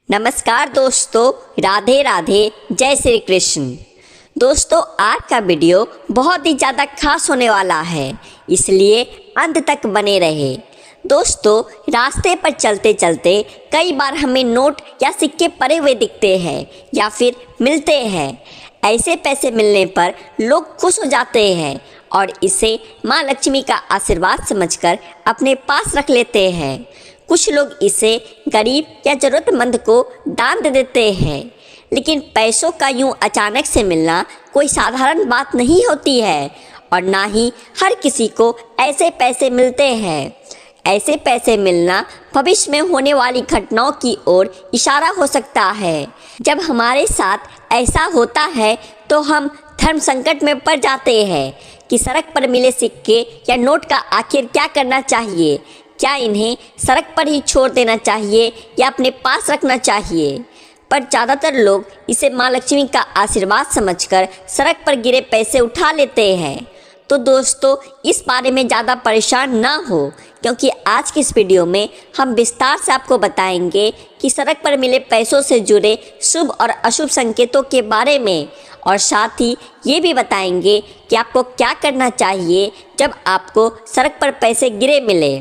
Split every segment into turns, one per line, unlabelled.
नमस्कार दोस्तों, राधे राधे, जय श्री कृष्ण। दोस्तों, आज का वीडियो बहुत ही ज़्यादा खास होने वाला है, इसलिए अंत तक बने रहे। दोस्तों, रास्ते पर चलते चलते कई बार हमें नोट या सिक्के पड़े हुए दिखते हैं या फिर मिलते हैं। ऐसे पैसे मिलने पर लोग खुश हो जाते हैं और इसे माँ लक्ष्मी का आशीर्वाद समझकर अपने पास रख लेते हैं। कुछ लोग इसे गरीब या ज़रूरतमंद को दान दे देते हैं। लेकिन पैसों का यूं अचानक से मिलना कोई साधारण बात नहीं होती है और ना ही हर किसी को ऐसे पैसे मिलते हैं। ऐसे पैसे मिलना भविष्य में होने वाली घटनाओं की ओर इशारा हो सकता है। जब हमारे साथ ऐसा होता है तो हम धर्म संकट में पड़ जाते हैं कि सड़क पर मिले सिक्के या नोट का आखिर क्या करना चाहिए। क्या इन्हें सड़क पर ही छोड़ देना चाहिए या अपने पास रखना चाहिए? पर ज़्यादातर लोग इसे माँ लक्ष्मी का आशीर्वाद समझकर सड़क पर गिरे पैसे उठा लेते हैं। तो दोस्तों, इस बारे में ज़्यादा परेशान ना हो, क्योंकि आज की इस वीडियो में हम विस्तार से आपको बताएंगे कि सड़क पर मिले पैसों से जुड़े शुभ और अशुभ संकेतों के बारे में, और साथ ही ये भी बताएंगे कि आपको क्या करना चाहिए जब आपको सड़क पर पैसे गिरे मिले।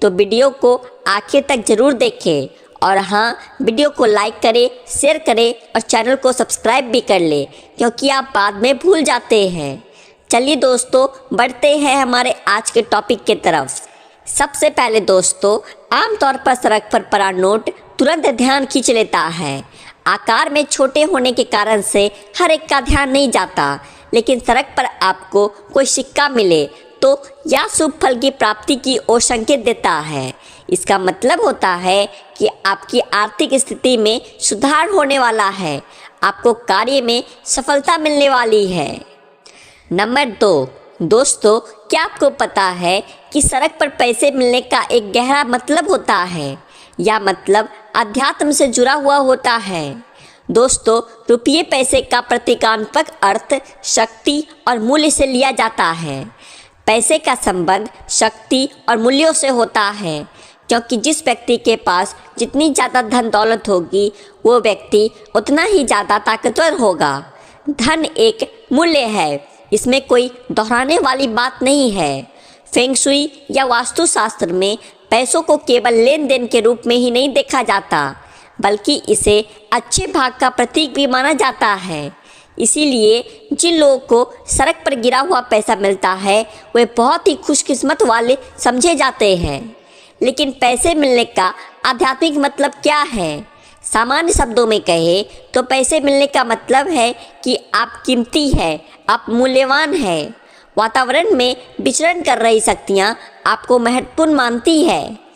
तो वीडियो को आखिर तक ज़रूर देखें और हाँ, वीडियो को लाइक करें, शेयर करें और चैनल को सब्सक्राइब भी कर लें, क्योंकि आप बाद में भूल जाते हैं। चलिए दोस्तों, बढ़ते हैं हमारे आज के टॉपिक की तरफ। सबसे पहले दोस्तों, आमतौर पर सड़क पर पड़ा नोट तुरंत ध्यान खींच लेता है। आकार में छोटे होने के कारण से हर एक का ध्यान नहीं जाता, लेकिन सड़क पर आपको कोई सिक्का मिले तो यह शुभ फल की प्राप्ति की ओर संकेत देता है। इसका मतलब होता है कि आपकी आर्थिक स्थिति में सुधार होने वाला है, आपको कार्य में सफलता मिलने वाली है। नंबर 2, दोस्तों, क्या आपको पता है कि सड़क पर पैसे मिलने का एक गहरा मतलब होता है? यह मतलब अध्यात्म से जुड़ा हुआ होता है। दोस्तों, रुपये पैसे का प्रतीकात्मक अर्थ शक्ति और मूल्य से लिया जाता है। पैसे का संबंध शक्ति और मूल्यों से होता है, क्योंकि जिस व्यक्ति के पास जितनी ज़्यादा धन दौलत होगी, वो व्यक्ति उतना ही ज़्यादा ताकतवर होगा। धन एक मूल्य है, इसमें कोई दोहराने वाली बात नहीं है। फेंग शुई या वास्तुशास्त्र में पैसों को केवल लेन देन के रूप में ही नहीं देखा जाता, बल्कि इसे अच्छे भाग का प्रतीक भी माना जाता है। इसीलिए जिन लोगों को सड़क पर गिरा हुआ पैसा मिलता है, वे बहुत ही खुशकिस्मत वाले समझे जाते हैं। लेकिन पैसे मिलने का आध्यात्मिक मतलब क्या है? सामान्य शब्दों में कहे तो पैसे मिलने का मतलब है कि आप कीमती है, आप मूल्यवान है। वातावरण में विचरण कर रही शक्तियाँ आपको महत्वपूर्ण मानती है।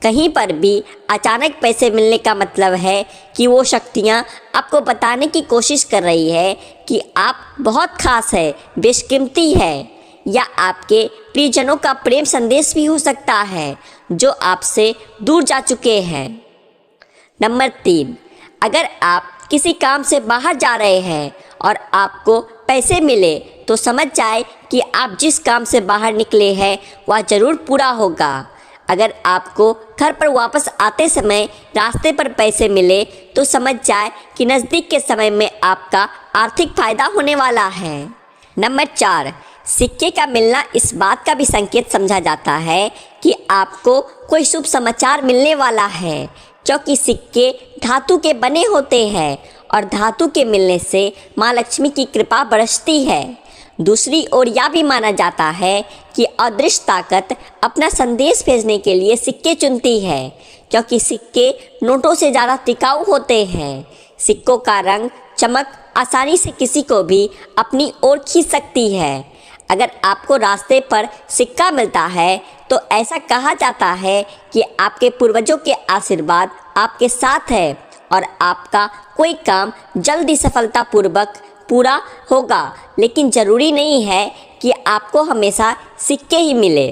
कहीं पर भी अचानक पैसे मिलने का मतलब है कि वो शक्तियाँ आपको बताने की कोशिश कर रही है कि आप बहुत खास है, बेशकीमती है। या आपके प्रियजनों का प्रेम संदेश भी हो सकता है जो आपसे दूर जा चुके हैं। नंबर 3, अगर आप किसी काम से बाहर जा रहे हैं और आपको पैसे मिले तो समझ जाए कि आप जिस काम से बाहर निकले हैं वह ज़रूर पूरा होगा। अगर आपको घर पर वापस आते समय रास्ते पर पैसे मिले तो समझ जाए कि नज़दीक के समय में आपका आर्थिक फायदा होने वाला है। नंबर 4, सिक्के का मिलना इस बात का भी संकेत समझा जाता है कि आपको कोई शुभ समाचार मिलने वाला है, क्योंकि सिक्के धातु के बने होते हैं और धातु के मिलने से माँ लक्ष्मी की कृपा बरसती है। दूसरी ओर यह भी माना जाता है कि अदृश्य ताकत अपना संदेश भेजने के लिए सिक्के चुनती है, क्योंकि सिक्के नोटों से ज़्यादा टिकाऊ होते हैं। सिक्कों का रंग, चमक आसानी से किसी को भी अपनी ओर खींच सकती है। अगर आपको रास्ते पर सिक्का मिलता है तो ऐसा कहा जाता है कि आपके पूर्वजों के आशीर्वाद आपके साथ है और आपका कोई काम जल्दी सफलतापूर्वक पूरा होगा। लेकिन ज़रूरी नहीं है कि आपको हमेशा सिक्के ही मिले।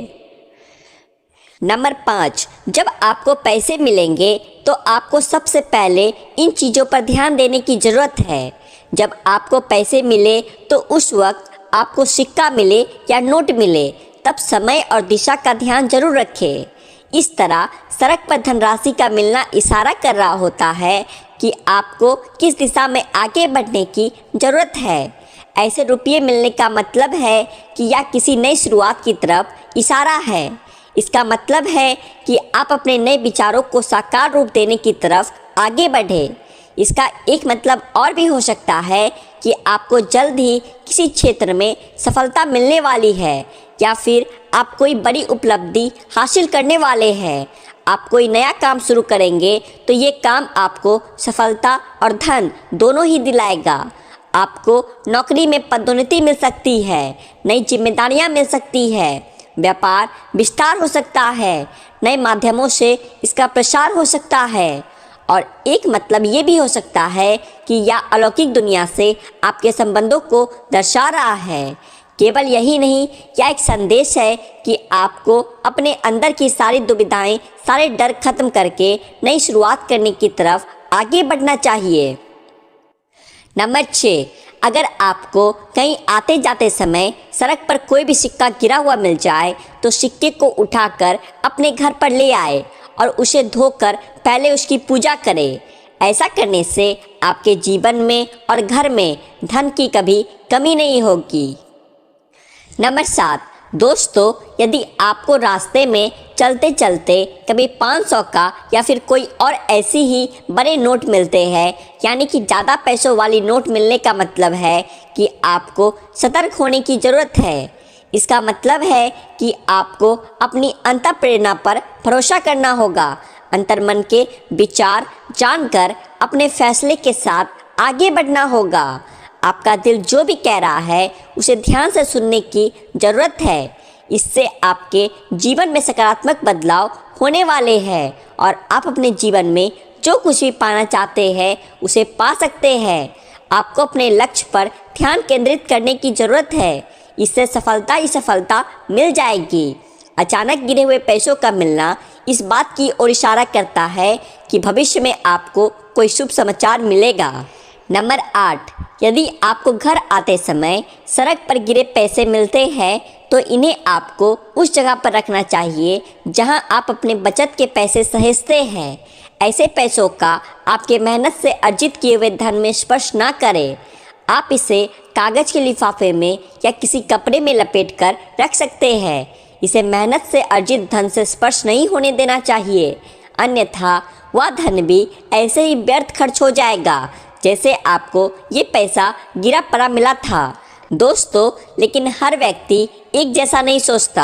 नंबर 5, जब आपको पैसे मिलेंगे तो आपको सबसे पहले इन चीज़ों पर ध्यान देने की ज़रूरत है। जब आपको पैसे मिले तो उस वक्त आपको सिक्का मिले या नोट मिले, तब समय और दिशा का ध्यान जरूर रखें। इस तरह सड़क पर धनराशि का मिलना इशारा कर रहा होता है कि आपको किस दिशा में आगे बढ़ने की ज़रूरत है। ऐसे रुपये मिलने का मतलब है कि यह किसी नई शुरुआत की तरफ इशारा है। इसका मतलब है कि आप अपने नए विचारों को साकार रूप देने की तरफ आगे बढ़े। इसका एक मतलब और भी हो सकता है कि आपको जल्द ही किसी क्षेत्र में सफलता मिलने वाली है, या फिर आप कोई बड़ी उपलब्धि हासिल करने वाले हैं। आप कोई नया काम शुरू करेंगे तो ये काम आपको सफलता और धन दोनों ही दिलाएगा। आपको नौकरी में पदोन्नति मिल सकती है, नई जिम्मेदारियां मिल सकती है, व्यापार विस्तार हो सकता है, नए माध्यमों से इसका प्रसार हो सकता है। और एक मतलब ये भी हो सकता है कि यह अलौकिक दुनिया से आपके संबंधों को दर्शा रहा है। केवल यही नहीं, यह एक संदेश है कि आपको अपने अंदर की सारी दुविधाएं, सारे डर खत्म करके नई शुरुआत करने की तरफ आगे बढ़ना चाहिए। नंबर 6, अगर आपको कहीं आते जाते समय सड़क पर कोई भी सिक्का गिरा हुआ मिल जाए तो सिक्के को उठाकर अपने घर पर ले आए और उसे धोकर पहले उसकी पूजा करें। ऐसा करने से आपके जीवन में और घर में धन की कभी कमी नहीं होगी। नंबर 7, दोस्तों, यदि आपको रास्ते में चलते चलते कभी 500 का या फिर कोई और ऐसी ही बड़े नोट मिलते हैं, यानी कि ज़्यादा पैसों वाली नोट मिलने का मतलब है कि आपको सतर्क होने की ज़रूरत है। इसका मतलब है कि आपको अपनी अंतःप्रेरणा पर भरोसा करना होगा, अंतर्मन के विचार जानकर अपने फैसले के साथ आगे बढ़ना होगा। आपका दिल जो भी कह रहा है उसे ध्यान से सुनने की ज़रूरत है। इससे आपके जीवन में सकारात्मक बदलाव होने वाले हैं और आप अपने जीवन में जो कुछ भी पाना चाहते हैं उसे पा सकते हैं। आपको अपने लक्ष्य पर ध्यान केंद्रित करने की ज़रूरत है। इससे सफलता ही सफलता मिल जाएगी। अचानक गिरे हुए पैसों का मिलना इस बात की ओर इशारा करता है कि भविष्य में आपको कोई शुभ समाचार मिलेगा। नंबर 8, यदि आपको घर आते समय सड़क पर गिरे पैसे मिलते हैं तो इन्हें आपको उस जगह पर रखना चाहिए जहां आप अपने बचत के पैसे सहेजते हैं। ऐसे पैसों का आपके मेहनत से अर्जित किए हुए धन में स्पर्श ना करें। आप इसे कागज़ के लिफाफे में या किसी कपड़े में लपेट कर रख सकते हैं। इसे मेहनत से अर्जित धन से स्पर्श नहीं होने देना चाहिए, अन्यथा वह धन भी ऐसे ही व्यर्थ खर्च हो जाएगा जैसे आपको ये पैसा गिरा पड़ा मिला था। दोस्तों, लेकिन हर व्यक्ति एक जैसा नहीं सोचता।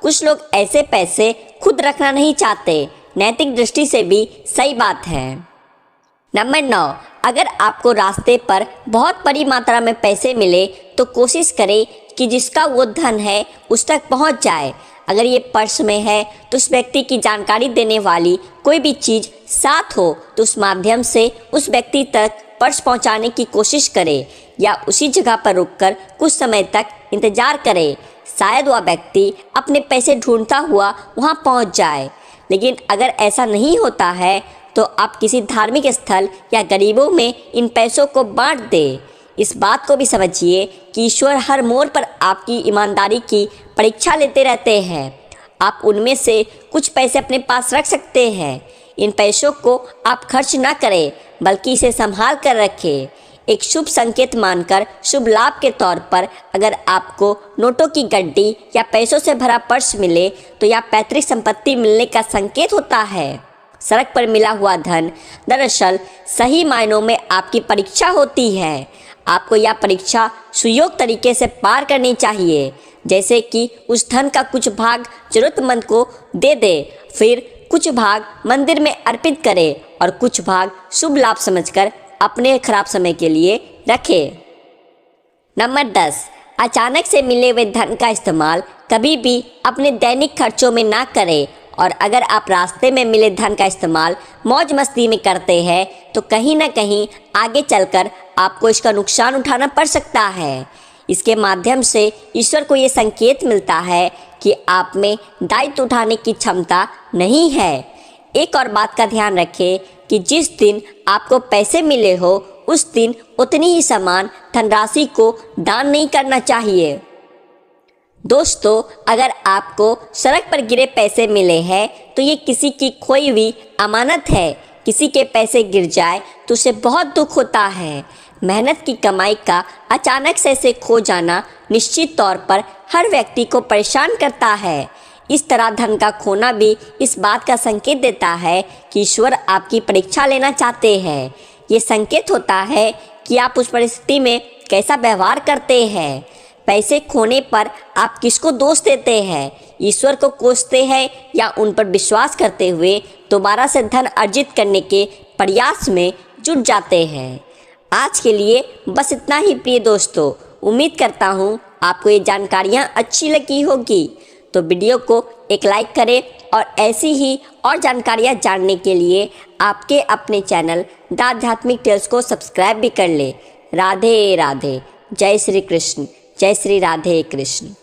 कुछ लोग ऐसे पैसे खुद रखना नहीं चाहते। नैतिक दृष्टि से भी सही बात है। नंबर 9, अगर आपको रास्ते पर बहुत बड़ी मात्रा में पैसे मिले तो कोशिश करें कि जिसका वो धन है उस तक पहुंच जाए। अगर ये पर्स में है तो उस व्यक्ति की जानकारी देने वाली कोई भी चीज़ साथ हो तो उस माध्यम से उस व्यक्ति तक पर्स पहुंचाने की कोशिश करें या उसी जगह पर रुककर कुछ समय तक इंतजार करें। शायद वह व्यक्ति अपने पैसे ढूंढता हुआ वहां पहुंच जाए। लेकिन अगर ऐसा नहीं होता है तो आप किसी धार्मिक स्थल या गरीबों में इन पैसों को बांट दें। इस बात को भी समझिए कि ईश्वर हर मोड़ पर आपकी ईमानदारी की परीक्षा लेते रहते हैं। आप उनमें से कुछ पैसे अपने पास रख सकते हैं। इन पैसों को आप खर्च ना करें बल्कि इसे संभाल कर रखें। एक शुभ संकेत मानकर शुभ लाभ के तौर पर अगर आपको नोटों की गड्डी या पैसों से भरा पर्स मिले तो यह पैतृक संपत्ति मिलने का संकेत होता है। सड़क पर मिला हुआ धन दरअसल सही मायनों में आपकी परीक्षा होती है। आपको यह परीक्षा सुयोग तरीके से पार करनी चाहिए, जैसे कि उस धन का कुछ भाग जरूरतमंद को दे दे, फिर कुछ भाग मंदिर में अर्पित करें और कुछ भाग शुभ लाभ समझकर अपने खराब समय के लिए रखें। नंबर 10, अचानक से मिले हुए धन का इस्तेमाल कभी भी अपने दैनिक खर्चों में ना करें। और अगर आप रास्ते में मिले धन का इस्तेमाल मौज मस्ती में करते हैं तो कहीं ना कहीं आगे चलकर आपको इसका नुकसान उठाना पड़ सकता है। इसके माध्यम से ईश्वर को ये संकेत मिलता है कि आप में दायित्व उठाने की क्षमता नहीं है। एक और बात का ध्यान रखें कि जिस दिन आपको पैसे मिले हो उस दिन उतनी ही समान धनराशि को दान नहीं करना चाहिए। दोस्तों, अगर आपको सड़क पर गिरे पैसे मिले हैं तो ये किसी की खोई हुई अमानत है। किसी के पैसे गिर जाए तो उसे बहुत दुख होता है। मेहनत की कमाई का अचानक से इसे खो जाना निश्चित तौर पर हर व्यक्ति को परेशान करता है। इस तरह धन का खोना भी इस बात का संकेत देता है कि ईश्वर आपकी परीक्षा लेना चाहते हैं। ये संकेत होता है कि आप उस परिस्थिति में कैसा व्यवहार करते हैं। पैसे खोने पर आप किसको दोष देते हैं? ईश्वर को कोसते हैं या उन पर विश्वास करते हुए दोबारा से धन अर्जित करने के प्रयास में जुट जाते हैं। आज के लिए बस इतना ही प्रिय दोस्तों। उम्मीद करता हूँ आपको ये जानकारियाँ अच्छी लगी होगी। तो वीडियो को एक लाइक करें और ऐसी ही और जानकारियाँ जानने के लिए आपके अपने चैनल द आध्यात्मिक टेल्स को सब्सक्राइब भी कर ले। राधे राधे। जय श्री कृष्ण। जय श्री राधे कृष्ण।